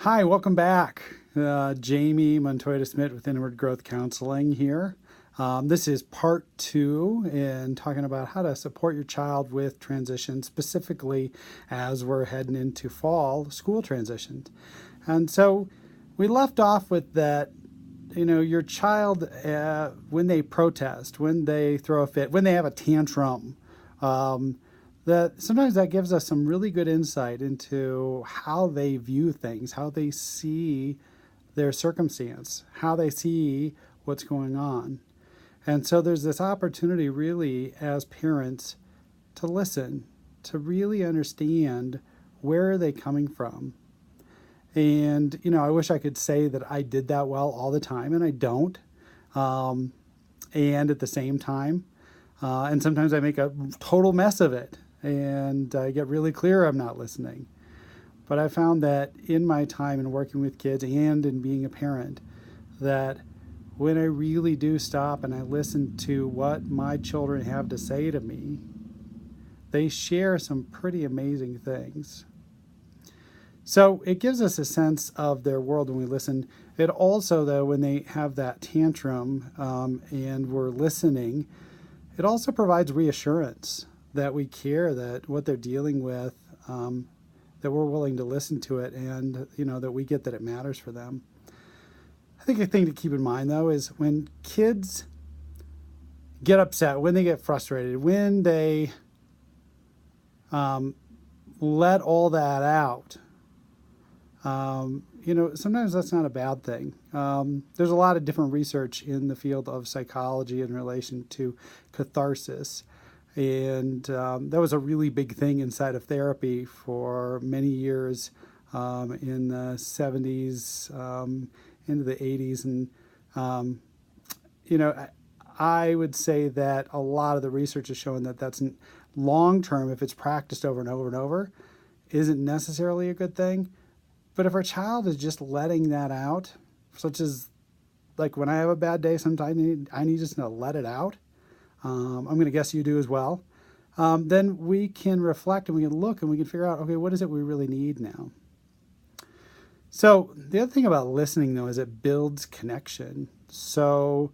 Hi, welcome back. Jamie Montoya Smith with Inward Growth Counseling here. This is part two in talking about how to support your child with transition, specifically as we're heading into fall school transitions. And so we left off with that, your child, when they protest, when they throw a fit, when they have a tantrum, that sometimes that gives us some really good insight into how they view things, how they see their circumstance, how they see what's going on. And so there's this opportunity really as parents to listen, to really understand where are they coming from. And, I wish I could say that I did that well all the time, and I don't. And at the same time, and sometimes I make a total mess of it. And I get really clear I'm not listening. But I found that in my time in working with kids and in being a parent, that when I really do stop and I listen to what my children have to say to me, they share some pretty amazing things. So it gives us a sense of their world when we listen. It also, though, when they have that tantrum and we're listening, it also provides reassurance that we care, that what they're dealing with, that we're willing to listen to it, and that we get that it matters for them. I think a thing to keep in mind, though, is when kids get upset, when they get frustrated, when they let all that out, sometimes that's not a bad thing. There's a lot of different research in the field of psychology in relation to catharsis. And that was a really big thing inside of therapy for many years in the 70s, into the 80s. And, I would say that a lot of the research has shown that that's long term, if it's practiced over and over and over, isn't necessarily a good thing. But if our child is just letting that out, such as like when I have a bad day, sometimes I need just to let it out. I'm going to guess you do as well. Then we can reflect and we can look and we can figure out, okay, what is it we really need now? So the other thing about listening, though, is it builds connection. So,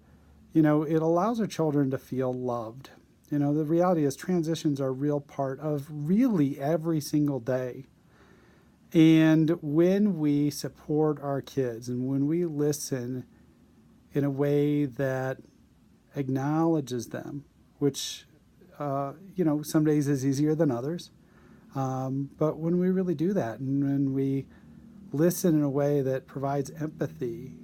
it allows our children to feel loved. The reality is transitions are a real part of really every single day. And when we support our kids and when we listen in a way that acknowledges them, which, some days is easier than others. But when we really do that and when we listen in a way that provides empathy,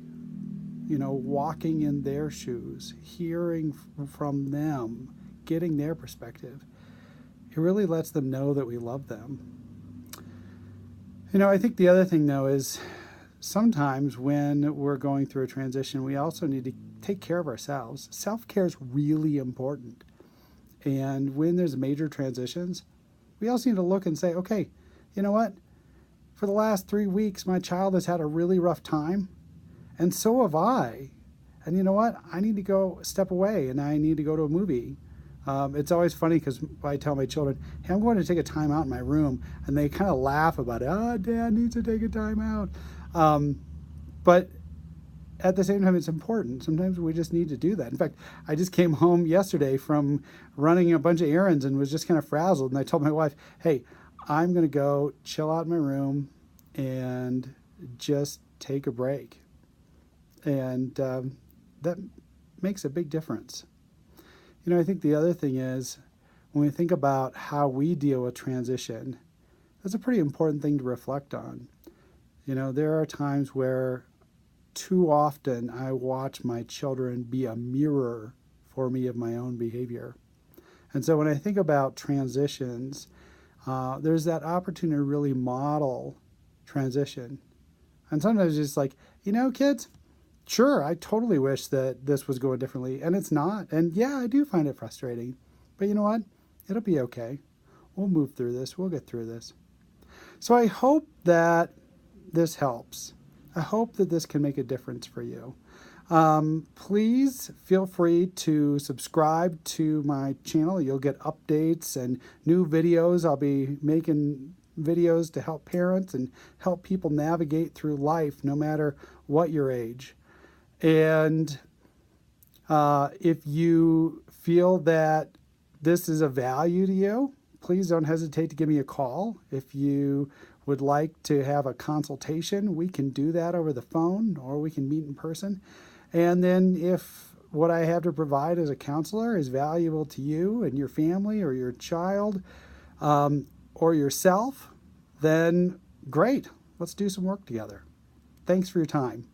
walking in their shoes, hearing from them, getting their perspective, it really lets them know that we love them. I think the other thing, though, is sometimes when we're going through a transition, we also need to take care of ourselves. Self-care is really important. And when there's major transitions, we also need to look and say, okay, you know what? For the last 3 weeks, my child has had a really rough time, and so have I. And you know what? I need to go step away, and I need to go to a movie. It's always funny because I tell my children, hey, I'm going to take a time out in my room, and they kind of laugh about it. Oh, Dad needs to take a time out. But at the same time, it's important. Sometimes we just need to do that. In fact, I just came home yesterday from running a bunch of errands and was just kind of frazzled. And I told my wife, hey, I'm going to go chill out in my room and just take a break. And that makes a big difference. I think the other thing is when we think about how we deal with transition, that's a pretty important thing to reflect on. There are times where too often I watch my children be a mirror for me of my own behavior. And so when I think about transitions, there's that opportunity to really model transition. And sometimes it's like, kids, sure, I totally wish that this was going differently, and it's not. And yeah, I do find it frustrating. But you know what? It'll be okay. We'll move through this. We'll get through this. So I hope that this helps. I hope that this can make a difference for you. Please feel free to subscribe to my channel. You'll get updates and new videos. I'll be making videos to help parents and help people navigate through life no matter what your age. And if you feel that this is a value to you, please don't hesitate to give me a call. If you would like to have a consultation, we can do that over the phone or we can meet in person. And then if what I have to provide as a counselor is valuable to you and your family or your child or yourself, then great. Let's do some work together. Thanks for your time.